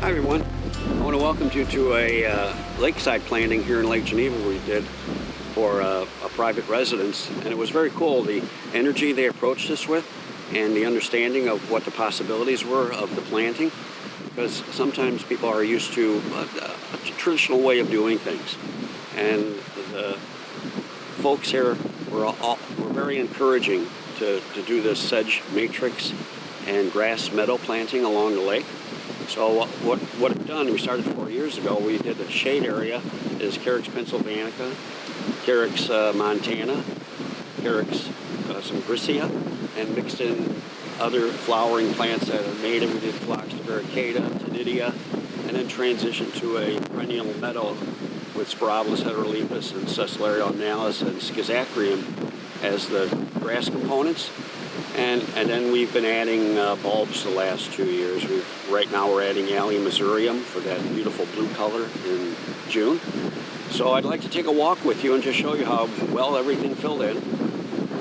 Hi everyone, I want to welcome you to a lakeside planting here in Lake Geneva we did for a private residence, and it was very cool, the energy they approached us with and the understanding of what the possibilities were of the planting, because sometimes people are used to a traditional way of doing things, and the folks here were very encouraging to do this sedge matrix and grass meadow planting along the lake. So what I've done, we started 4 years ago, we did a shade area, is Carex pennsylvanica, Carex montana, Carex some Gricia, and mixed in other flowering plants that are native. We did Phlox Aricula, Tinia, and then transitioned to a perennial meadow with Coreopsis heterolepis and Cecularia alnalis and Schizacrium as the grass components. And then we've been adding bulbs the last 2 years. Right now we're adding Allium missourium for that beautiful blue color in June. So I'd like to take a walk with you and just show you how well everything filled in.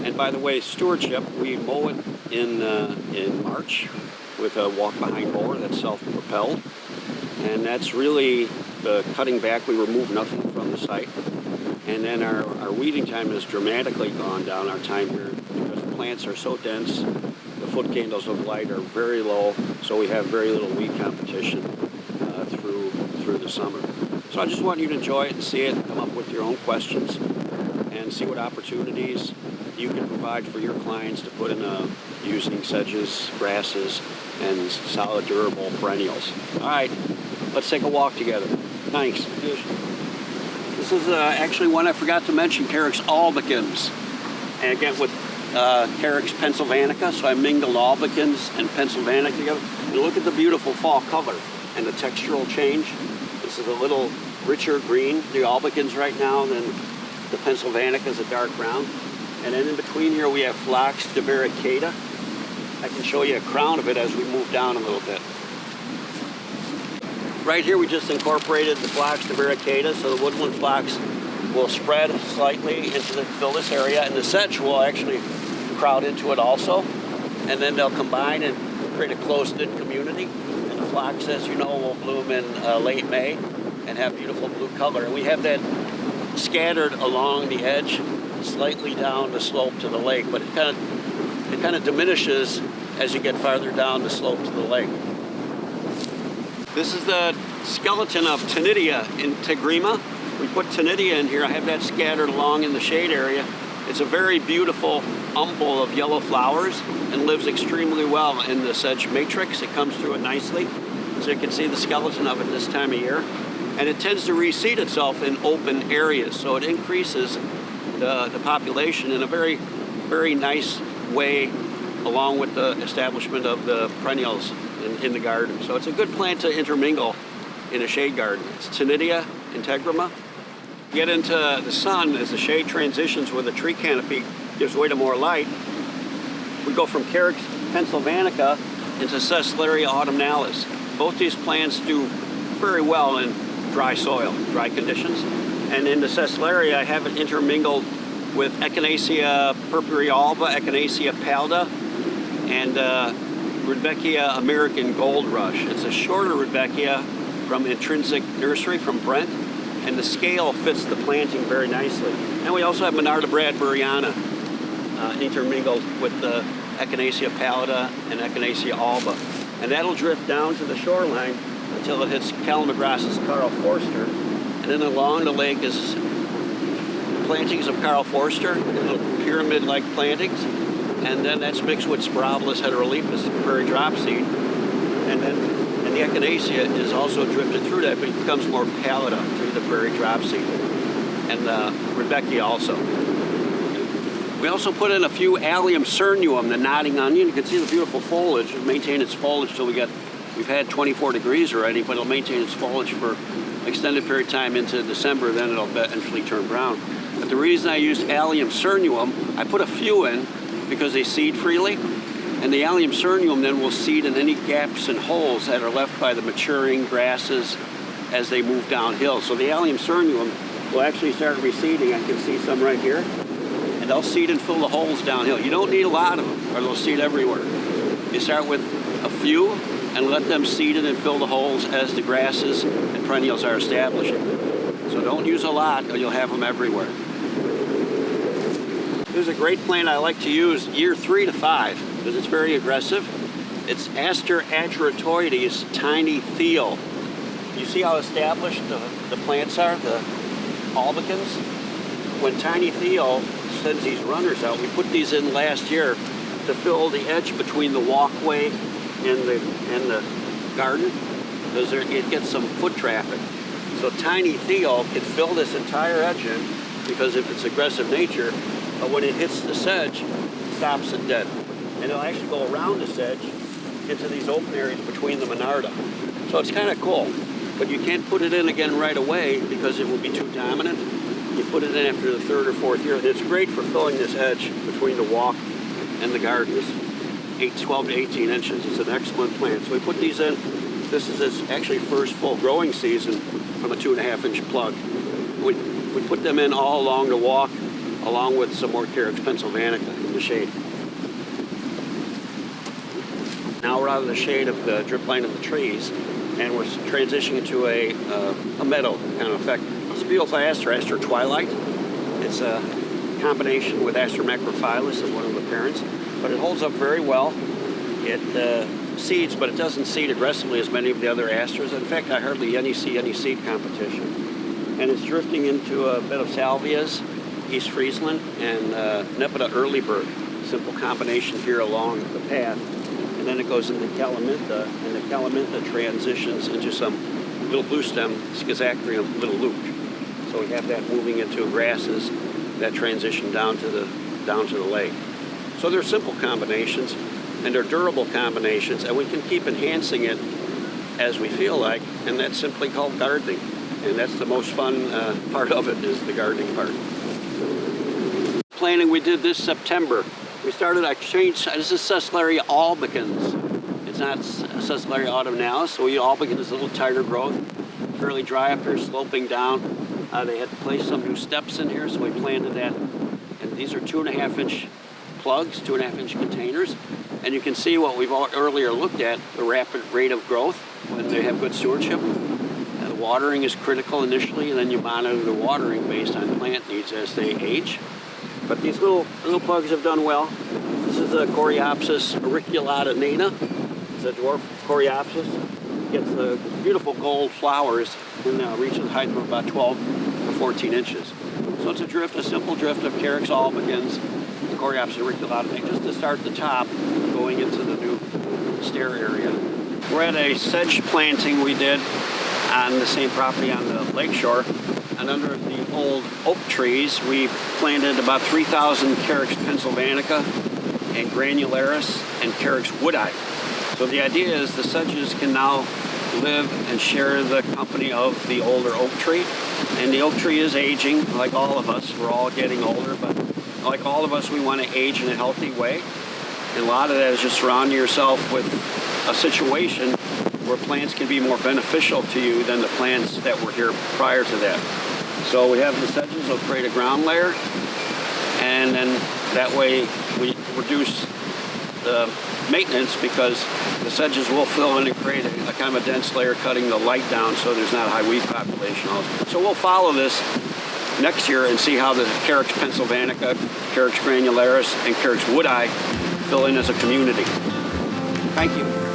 And by the way, stewardship, we mow it in March with a walk-behind mower that's self-propelled. And that's really the cutting back. We remove nothing from the site. And then our weeding time has dramatically gone down, our time here, because the plants are so dense, the foot candles of light are very low, so we have very little weed competition through the summer. So I just want you to enjoy it and see it, come up with your own questions, and see what opportunities you can provide for your clients to put in using sedges, grasses, and solid, durable perennials. All right, let's take a walk together. Thanks. This is actually one I forgot to mention, Carex albicans. And again with Carex pennsylvanica, so I mingled albicans and pennsylvanica together. And look at the beautiful fall color and the textural change. This is a little richer green, the albicans right now, than the pennsylvanica is a dark brown. And then in between here we have Phlox Aricula. I can show you a crown of it as we move down a little bit. Right here we just incorporated the Phlox Aricula, so the woodland phlox will spread slightly into fill this area, and the sedge will actually crowd into it also. And then they'll combine and create a close-knit community. And the phlox, as you know, will bloom in late May and have beautiful blue color. And we have that scattered along the edge, slightly down the slope to the lake, but it kind of diminishes as you get farther down the slope to the lake. This is the skeleton of Tinia in Tegrima. We put Tinia in here. I have that scattered along in the shade area. It's a very beautiful umbel of yellow flowers and lives extremely well in the sedge matrix. It comes through it nicely. So you can see the skeleton of it this time of year. And it tends to reseed itself in open areas. So it increases the population in a very, very nice way, along with the establishment of the perennials in the garden. So it's a good plant to intermingle in a shade garden. It's Tinia and Tegrima. Get into the sun as the shade transitions where the tree canopy gives way to more light. We go from Carex pennsylvanica into Cecularia autumnalis. Both these plants do very well in dry soil, dry conditions. And in the Cecularia, I have it intermingled with Echinacea purpurealba, Echinacea pallida, and Rudbeckia American Gold Rush. It's a shorter Rudbeckia from Intrinsic Nursery from Brent, and the scale fits the planting very nicely. And we also have Monarda bradburyana intermingled with the Echinacea pallida and Echinacea alba. And that'll drift down to the shoreline until it hits Calamagrostis Carl Forster. And then along the lake is plantings of Carl Forster, little pyramid-like plantings. And then that's mixed with Coreopsis heterolepis, prairie dropseed, and the Echinacea is also drifted through that, but it becomes more pallida through the prairie dropseed, and the Rudbeckia also. We also put in a few Allium cernuum, the nodding onion. You can see the beautiful foliage. It'll maintain its foliage till we've had 24 degrees already, but it'll maintain its foliage for an extended period of time into December. Then it'll eventually turn brown. But the reason I used Allium cernuum, I put a few in because they seed freely, and the Allium cernuum then will seed in any gaps and holes that are left by the maturing grasses as they move downhill. So the Allium cernuum will actually start reseeding. I can see some right here, and they'll seed and fill the holes downhill. You don't need a lot of them, or they'll seed everywhere. You start with a few, and let them seed it and fill the holes as the grasses and perennials are establishing. So don't use a lot or you'll have them everywhere. There's a great plant I like to use year 3 to 5 because it's very aggressive. It's Aster agyratoides tiny thiel. You see how established the plants are, the albicans? When tiny thiel sends these runners out, we put these in last year to fill the edge between the walkway and the garden because it gets some foot traffic. So tiny thiel can fill this entire edge in because of its aggressive nature, but when it hits the sedge, it stops it dead. And it'll actually go around the sedge into these open areas between the monarda. So it's kind of cool, but you can't put it in again right away because it will be too dominant. You put it in after the 3rd or 4th year. It's great for filling this edge between the walk and the garden. 12 to 18 inches. It's an excellent plant. So we put these in. This is its actually first full growing season from a 2.5-inch plug. We put them in all along the walk, along with some more Carex pennsylvanica in the shade. Now we're out of the shade of the drip line of the trees, and we're transitioning to a meadow kind of effect. It's a beautiful aster, Aster twilight. It's a combination with Aster macrophyllus of one of the parents, but it holds up very well. It seeds, but it doesn't seed aggressively as many of the other asters. In fact, I hardly see any seed competition. And it's drifting into a bed of salvias, East Friesland, and Nepeta earlybird. Simple combination here along the path. And then it goes into Calamintha, and the Calamintha transitions into some little blue stem Schizactrium little luke. So we have that moving into grasses that transition down to the lake. So they're simple combinations, and they're durable combinations, and we can keep enhancing it as we feel like, and that's simply called gardening. And that's the most fun part of it, is the gardening part. Planting we did this September. I changed, this is Cecularia albicans. It's not Cecularia autumnalis, so albicans is a little tighter growth, fairly dry up here, sloping down. They had to place some new steps in here, so we planted that. And these are 2.5-inch plugs, 2.5-inch containers. And you can see what we've earlier looked at, the rapid rate of growth when they have good stewardship. The watering is critical initially, and then you monitor the watering based on plant needs as they age. But these little plugs have done well. This is a Coreopsis Ariculada Neenah. It's a dwarf Coreopsis. It gets the beautiful gold flowers and reaches a height of about 12 to 14 inches. So it's a simple drift of Carex albicans, the Coreopsis Ariculada Neenah, just to start the top, going into the new stair area. We're at a sedge planting we did on the same property on the lake shore. And under the old oak trees, we planted about 3,000 Carex pennsylvanica and granularis and Carex woodi. So the idea is the sedges can now live and share the company of the older oak tree. And the oak tree is aging, like all of us. We're all getting older, but like all of us, we want to age in a healthy way. And a lot of that is just surrounding yourself with a situation where plants can be more beneficial to you than the plants that were here prior to that. So we have the sedges will create a ground layer, and then that way we reduce the maintenance because the sedges will fill in and create a kind of a dense layer, cutting the light down so there's not a high weed population. So we'll follow this next year and see how the Carex pennsylvanica, Carex granularis, and Carex woodi fill in as a community. Thank you.